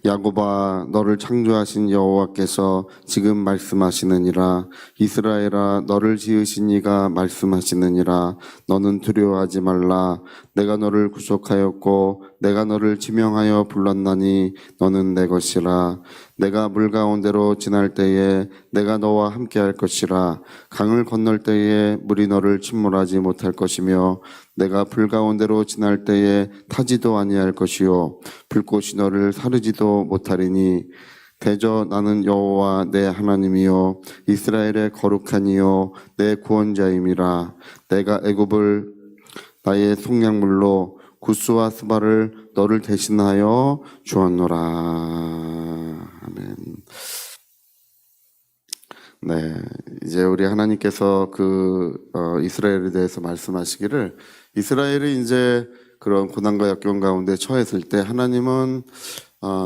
야곱아, 너를 창조하신 여호와께서 지금 말씀하시느니라. 이스라엘아, 너를 지으신 이가 말씀하시느니라. 너는 두려워하지 말라. 내가 너를 구속하였고 내가 너를 지명하여 불렀나니 너는 내 것이라. 내가 물 가운데로 지날 때에 내가 너와 함께할 것이라. 강을 건널 때에 물이 너를 침몰하지 못할 것이며 내가 불 가운데로 지날 때에 타지도 아니할 것이요 불꽃이 너를 사르지도 못하리니 대저 나는 여호와 내 하나님이요 이스라엘의 거룩한 이요 내 구원자임이라. 내가 애굽을 나의 속량물로 구스와 스바를 너를 대신하여 주었노라. 아멘. 네, 이제 우리 하나님께서 이스라엘에 대해서 말씀하시기를, 이스라엘이 이제 그런 고난과 역경 가운데 처했을 때 하나님은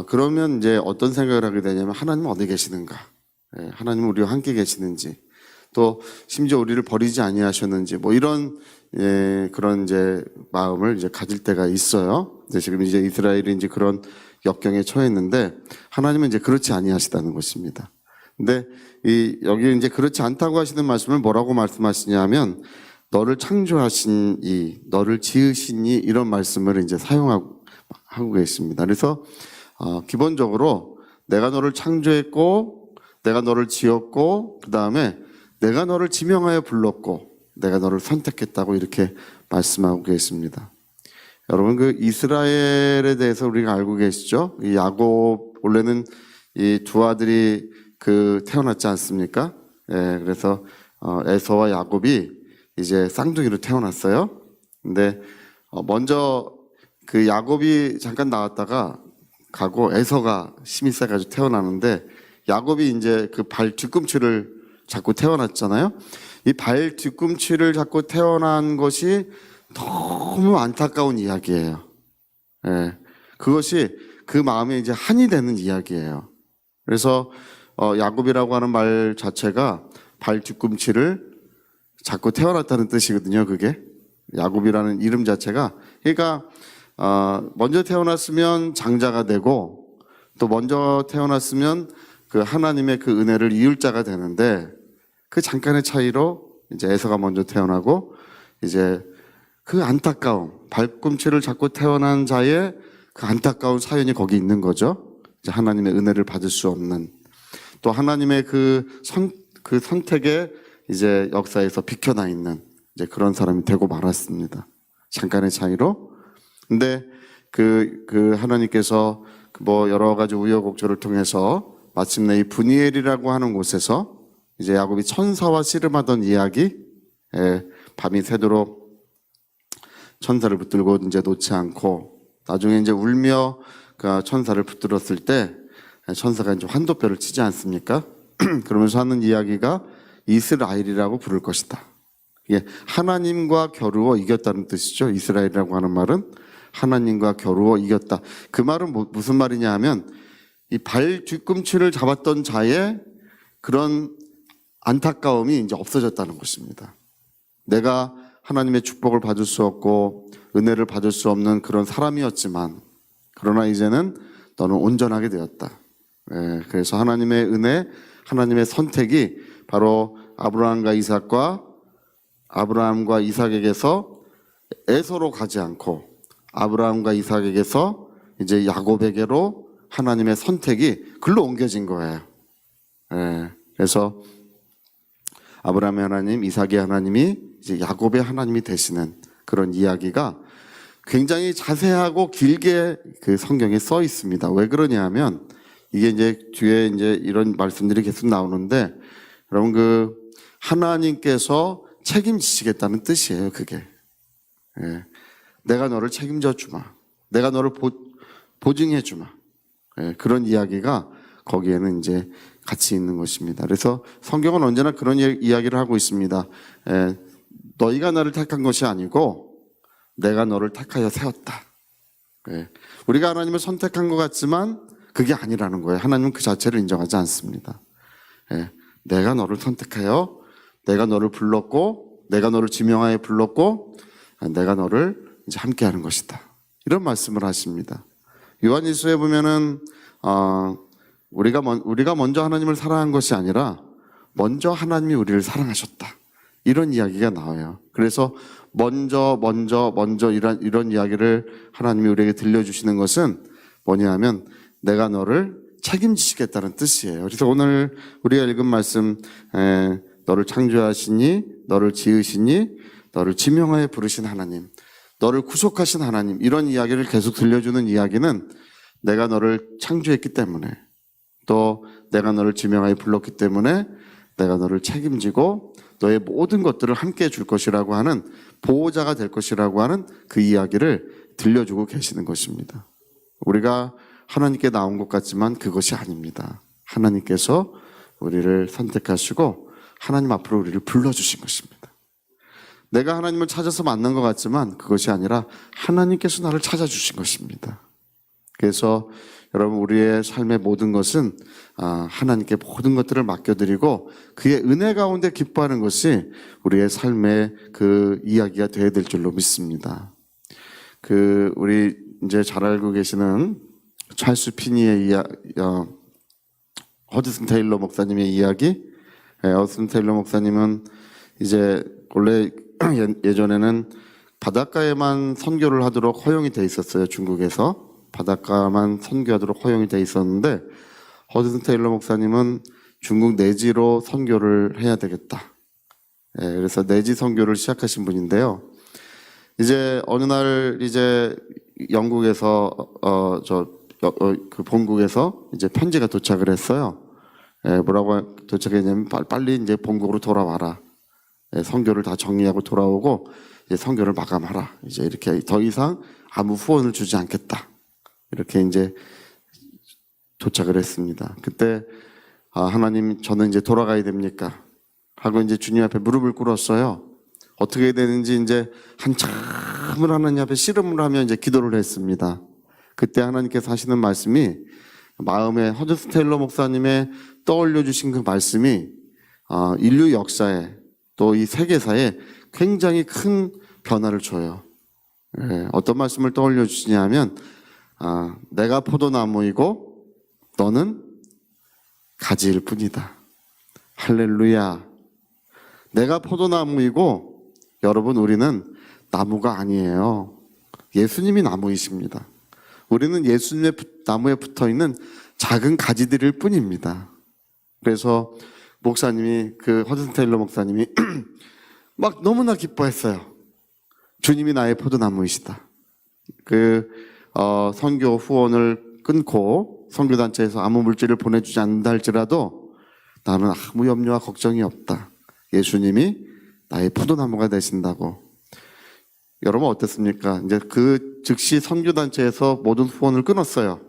그러면 이제 어떤 생각을 하게 되냐면, 하나님은 어디 계시는가? 하나님은 우리와 함께 계시는지, 또 심지어 우리를 버리지 아니하셨는지, 뭐 이런 그런 이제 마음을 이제 가질 때가 있어요. 지금 이제 이스라엘이 이제 그런 역경에 처했는데 하나님은 이제 그렇지 아니하시다는 것입니다. 근데 여기 이제 그렇지 않다고 하시는 말씀을 뭐라고 말씀하시냐면, 너를 창조하신 이, 너를 지으신 이, 이런 말씀을 이제 사용하고 계십니다. 그래서 기본적으로 내가 너를 창조했고, 내가 너를 지었고, 그 다음에 내가 너를 지명하여 불렀고, 내가 너를 선택했다고 이렇게 말씀하고 계십니다. 여러분, 그 이스라엘에 대해서 우리가 알고 계시죠? 이 야곱, 원래는 이 두 아들이 태어났지 않습니까? 그래서 에서와 야곱이 이제 쌍둥이로 태어났어요. 근데 먼저 그 야곱이 잠깐 나왔다가 가고 에서가 힘이 세가지고 태어나는데, 야곱이 이제 그 발 뒤꿈치를 잡고 태어났잖아요. 이 발 뒤꿈치를 잡고 태어난 것이 너무 안타까운 이야기예요. 그것이 그 마음에 이제 한이 되는 이야기예요. 그래서 야곱이라고 하는 말 자체가 발 뒤꿈치를 잡고 태어났다는 뜻이거든요. 그게 야곱이라는 이름 자체가, 그러니까 먼저 태어났으면 장자가 되고, 또 먼저 태어났으면 그 하나님의 그 은혜를 이을 자가 되는데, 그 잠깐의 차이로 이제 에서가 먼저 태어나고, 이제 그 안타까움, 발꿈치를 잡고 태어난 자의 그 안타까운 사연이 거기 있는 거죠. 이제 하나님의 은혜를 받을 수 없는, 또 하나님의 그 선택의 이제 역사에서 비켜나 있는 이제 그런 사람이 되고 말았습니다. 잠깐의 차이로. 근데 하나님께서 뭐 여러 가지 우여곡절을 통해서 마침내 이 브니엘이라고 하는 곳에서 이제 야곱이 천사와 씨름하던 이야기, 밤이 새도록 천사를 붙들고 이제 놓지 않고, 나중에 이제 울며 그 천사를 붙들었을 때 천사가 이제 환도뼈를 치지 않습니까? 그러면서 하는 이야기가 이스라엘이라고 부를 것이다. 이게 하나님과 겨루어 이겼다는 뜻이죠. 이스라엘이라고 하는 말은 하나님과 겨루어 이겼다. 그 말은 무슨 말이냐 하면, 이 발 뒤꿈치를 잡았던 자의 그런 안타까움이 이제 없어졌다는 것입니다. 내가 하나님의 축복을 받을 수 없고 은혜를 받을 수 없는 그런 사람이었지만, 그러나 이제는 너는 온전하게 되었다. 그래서 하나님의 은혜, 하나님의 선택이 바로 아브라함과 이삭에게서 에서로 가지 않고, 아브라함과 이삭에게서 이제 야곱에게로 하나님의 선택이 글로 옮겨진 거예요. 그래서 아브라함의 하나님, 이삭의 하나님이 이제 야곱의 하나님이 되시는 그런 이야기가 굉장히 자세하고 길게 그 성경에 써 있습니다. 왜 그러냐 하면, 이게 이제 뒤에 이제 이런 말씀들이 계속 나오는데, 여러분 하나님께서 책임지시겠다는 뜻이에요, 그게. 내가 너를 책임져 주마. 내가 너를 보증해 주마. 그런 이야기가 거기에는 이제 같이 있는 것입니다. 그래서 성경은 언제나 그런 이야기를 하고 있습니다. 너희가 나를 택한 것이 아니고 내가 너를 택하여 세웠다. 우리가 하나님을 선택한 것 같지만 그게 아니라는 거예요. 하나님은 그 자체를 인정하지 않습니다. 내가 너를 선택하여, 내가 너를 불렀고, 내가 너를 지명하여 불렀고, 내가 너를 이제 함께하는 것이다. 이런 말씀을 하십니다. 요한일서에 보면은 우리가 먼저 하나님을 사랑한 것이 아니라 먼저 하나님이 우리를 사랑하셨다. 이런 이야기가 나와요. 그래서 먼저 이런 이야기를 하나님이 우리에게 들려주시는 것은 뭐냐면 내가 너를 책임지시겠다는 뜻이에요. 그래서 오늘 우리가 읽은 말씀, 너를 창조하시니, 너를 지으시니, 너를 지명하여 부르신 하나님, 너를 구속하신 하나님, 이런 이야기를 계속 들려주는 이야기는 내가 너를 창조했기 때문에, 또 내가 너를 지명하여 불렀기 때문에 내가 너를 책임지고 너의 모든 것들을 함께 해줄 것이라고 하는, 보호자가 될 것이라고 하는 그 이야기를 들려주고 계시는 것입니다. 우리가 하나님께 나온 것 같지만 그것이 아닙니다. 하나님께서 우리를 선택하시고 하나님 앞으로 우리를 불러주신 것입니다. 내가 하나님을 찾아서 만난 것 같지만 그것이 아니라 하나님께서 나를 찾아주신 것입니다. 그래서 여러분, 우리의 삶의 모든 것은 하나님께 모든 것들을 맡겨드리고 그의 은혜 가운데 기뻐하는 것이 우리의 삶의 그 이야기가 되어야 될 줄로 믿습니다. 우리 이제 잘 알고 계시는 찰스 피니의 허드슨 테일러 목사님의 이야기. 허드슨 테일러 목사님은 이제 원래 예전에는 바닷가에만 선교를 하도록 허용이 돼 있었어요. 중국에서 바닷가만 선교하도록 허용이 돼 있었는데 허드슨 테일러 목사님은 중국 내지로 선교를 해야 되겠다. 그래서 내지 선교를 시작하신 분인데요. 이제 어느 날 이제 영국에서 그 본국에서 이제 편지가 도착을 했어요. 뭐라고 도착했냐면 빨리 이제 본국으로 돌아와라. 선교를 다 정리하고 돌아오고 이제 선교를 마감하라. 이제 이렇게 더 이상 아무 후원을 주지 않겠다. 이렇게 이제 도착을 했습니다. 그때 하나님, 저는 이제 돌아가야 됩니까? 하고 이제 주님 앞에 무릎을 꿇었어요. 어떻게 해야 되는지 이제 한참을 하나님 앞에 씨름을 하며 이제 기도를 했습니다. 그때 하나님께서 하시는 말씀이, 마음에 허드슨 테일러 목사님의 떠올려 주신 그 말씀이 인류 역사에 또 이 세계사에 굉장히 큰 변화를 줘요. 어떤 말씀을 떠올려 주시냐면, 내가 포도나무이고 너는 가지일 뿐이다. 할렐루야. 내가 포도나무이고 여러분, 우리는 나무가 아니에요. 예수님이 나무이십니다. 우리는 예수님의 나무에 붙어있는 작은 가지들일 뿐입니다. 그래서 목사님이, 그 허드슨 테일러 목사님이 막 너무나 기뻐했어요. 주님이 나의 포도나무이시다. 선교 후원을 끊고 선교단체에서 아무 물질을 보내주지 않는다 할지라도 나는 아무 염려와 걱정이 없다. 예수님이 나의 포도나무가 되신다고. 여러분 어땠습니까? 이제 즉시 선교단체에서 모든 후원을 끊었어요.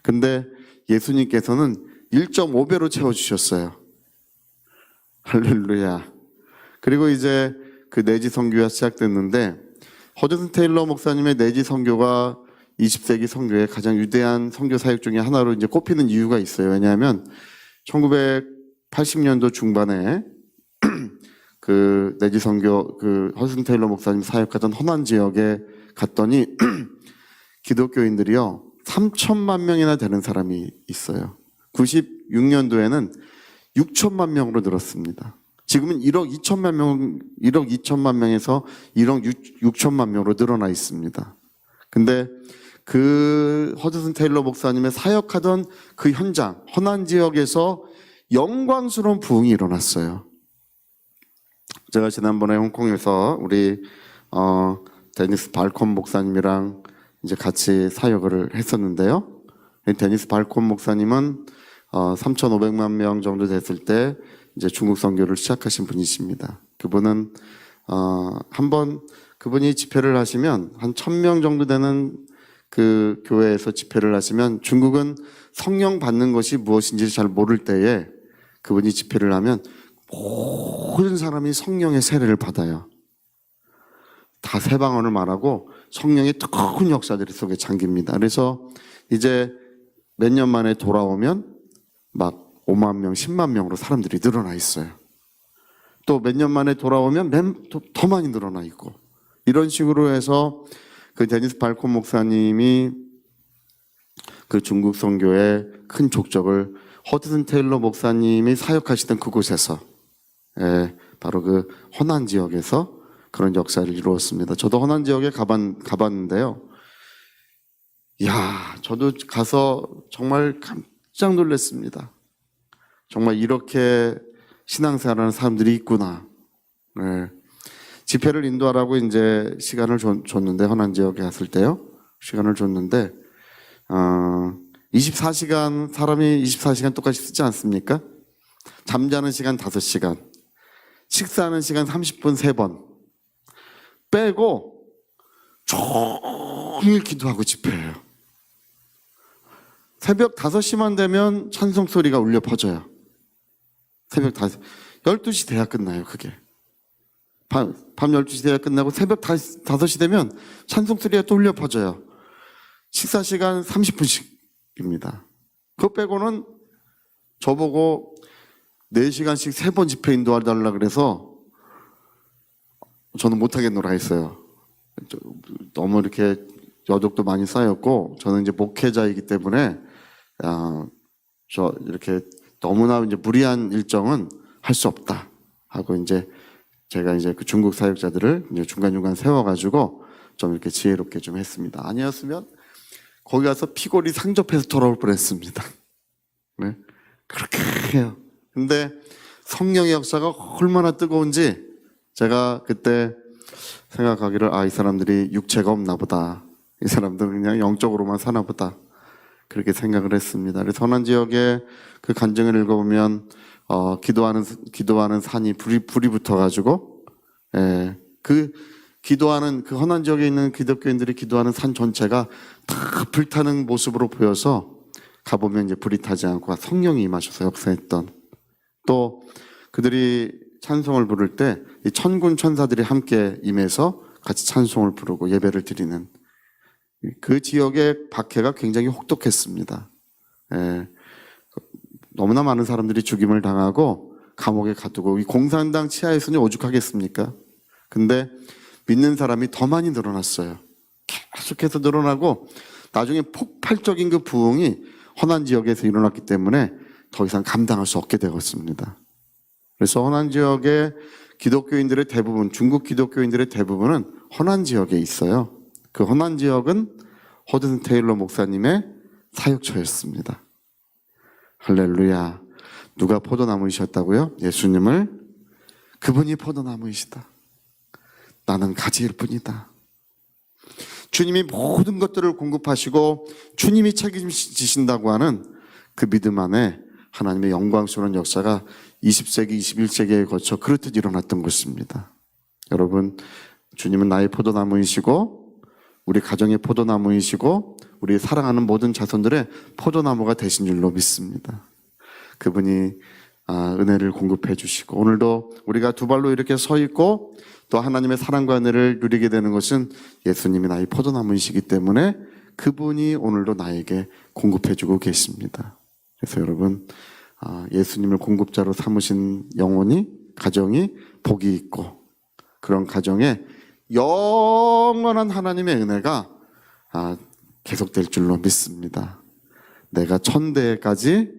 근데 예수님께서는 1.5배로 채워주셨어요. 할렐루야. 그리고 이제 그 내지 선교가 시작됐는데, 허드슨 테일러 목사님의 내지 선교가 20세기 선교의 가장 위대한 선교 사역 중에 하나로 이제 꼽히는 이유가 있어요. 왜냐하면 1980년도 중반에 그 내지 선교, 허드슨 테일러 목사님 사역하던 허난 지역에 갔더니 기독교인들이요 3천만 명이나 되는 사람이 있어요. 96년도에는 6천만 명으로 늘었습니다. 지금은 1억 2천만 명에서 1억 6천만 명으로 늘어나 있습니다. 근데 그 허드슨 테일러 목사님의 사역하던 그 현장, 허난 지역에서 영광스러운 부흥이 일어났어요. 제가 지난번에 홍콩에서 우리 데니스 발콘 목사님이랑 이제 같이 사역을 했었는데요. 데니스 발콘 목사님은 3,500만 명 정도 됐을 때 이제 중국 선교를 시작하신 분이십니다. 그분은 한번 그분이 집회를 하시면 한 1,000명 정도 되는 그 교회에서 집회를 하시면, 중국은 성령 받는 것이 무엇인지 잘 모를 때에 그분이 집회를 하면 모든 사람이 성령의 세례를 받아요. 다 새 방언을 말하고 성령의 뜨거운 역사들이 속에 잠깁니다. 그래서 이제 몇 년 만에 돌아오면 막 5만 명, 10만 명으로 사람들이 늘어나 있어요. 또 몇 년 만에 돌아오면 더 많이 늘어나 있고, 이런 식으로 해서 그 데니스 발콘 목사님이 그 중국 선교의 큰 족적을 허드슨 테일러 목사님이 사역하시던 그곳에서, 바로 그 허난 지역에서 그런 역사를 이루었습니다. 저도 허난 지역에 가봤는데요. 이야, 저도 가서 정말 깜짝 놀랐습니다. 정말 이렇게 신앙생활하는 사람들이 있구나. 집회를 인도하라고 이제 시간을 줬는데, 허난 지역에 갔을 때요. 시간을 줬는데, 24시간, 사람이 24시간 똑같이 쓰지 않습니까? 잠자는 시간 5시간, 식사하는 시간 30분 3번, 빼고 종일 기도하고 집회해요. 새벽 5시만 되면 찬송 소리가 울려 퍼져요. 새벽 12시 돼야 끝나요, 그게. 밤 12시 돼야 끝나고 새벽 5시 되면 찬송 소리가 또 울려 퍼져요. 식사 시간 30분씩입니다. 그거 빼고는 저보고 4시간씩 3번 집회 인도해달라 그래서 저는 못하겠노라 했어요. 너무 이렇게 여독도 많이 쌓였고, 저는 이제 목회자이기 때문에, 저 이렇게 너무나 이제 무리한 일정은 할 수 없다 하고, 이제 제가 이제 그 중국 사역자들을 이제 중간중간 세워가지고 좀 이렇게 지혜롭게 좀 했습니다. 아니었으면 거기 가서 피골이 상접해서 돌아올 뻔했습니다. 네? 그렇게 해요. 근데 성령의 역사가 얼마나 뜨거운지 제가 그때 생각하기를, 이 사람들이 육체가 없나 보다. 이 사람들은 그냥 영적으로만 사나 보다. 그렇게 생각을 했습니다. 그래서 선한 지역에 그 간증을 읽어보면, 기도하는 산이 불이 붙어가지고, 그 기도하는, 그 허난 지역에 있는 기독교인들이 기도하는 산 전체가 다 불타는 모습으로 보여서 가보면 이제 불이 타지 않고 성령이 임하셔서 역사했던, 또 그들이 찬송을 부를 때 이 천군 천사들이 함께 임해서 같이 찬송을 부르고 예배를 드리는 그 지역의 박해가 굉장히 혹독했습니다. 너무나 많은 사람들이 죽임을 당하고 감옥에 가두고, 이 공산당 치하에서는 오죽하겠습니까? 근데 믿는 사람이 더 많이 늘어났어요. 계속해서 늘어나고 나중에 폭발적인 그 부흥이 허난 지역에서 일어났기 때문에 더 이상 감당할 수 없게 되었습니다. 그래서 허난 지역의 기독교인들의 대부분, 중국 기독교인들의 대부분은 허난 지역에 있어요. 그 허난 지역은 허드슨 테일러 목사님의 사역처였습니다. 할렐루야. 누가 포도나무이셨다고요? 예수님을. 그분이 포도나무이시다. 나는 가지일 뿐이다. 주님이 모든 것들을 공급하시고 주님이 책임지신다고 하는 그 믿음 안에 하나님의 영광스러운 역사가 20세기, 21세기에 거쳐 그렇듯 일어났던 것입니다. 여러분, 주님은 나의 포도나무이시고 우리 가정의 포도나무이시고 우리 사랑하는 모든 자손들의 포도나무가 되신 줄로 믿습니다. 그분이 은혜를 공급해 주시고, 오늘도 우리가 두 발로 이렇게 서 있고 또 하나님의 사랑과 은혜를 누리게 되는 것은 예수님이 나의 포도나무이시기 때문에 그분이 오늘도 나에게 공급해 주고 계십니다. 그래서 여러분, 예수님을 공급자로 삼으신 영혼이, 가정이 복이 있고, 그런 가정에 영원한 하나님의 은혜가 계속될 줄로 믿습니다. 내가 천대까지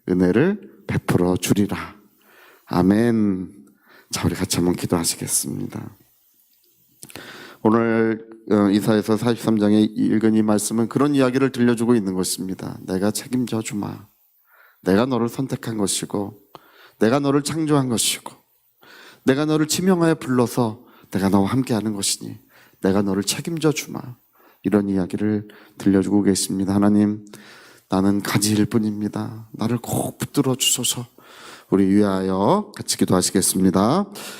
은혜를 베풀어 주리라. 아멘. 자, 우리 같이 한번 기도하시겠습니다. 오늘 이사야서 43장에 읽은 이 말씀은 그런 이야기를 들려주고 있는 것입니다. 내가 책임져 주마. 내가 너를 선택한 것이고, 내가 너를 창조한 것이고, 내가 너를 지명하여 불러서 내가 너와 함께하는 것이니 내가 너를 책임져 주마. 이런 이야기를 들려주고 계십니다. 하나님, 나는 가지일 뿐입니다. 나를 꼭 붙들어 주소서. 우리 위하여 같이 기도하시겠습니다.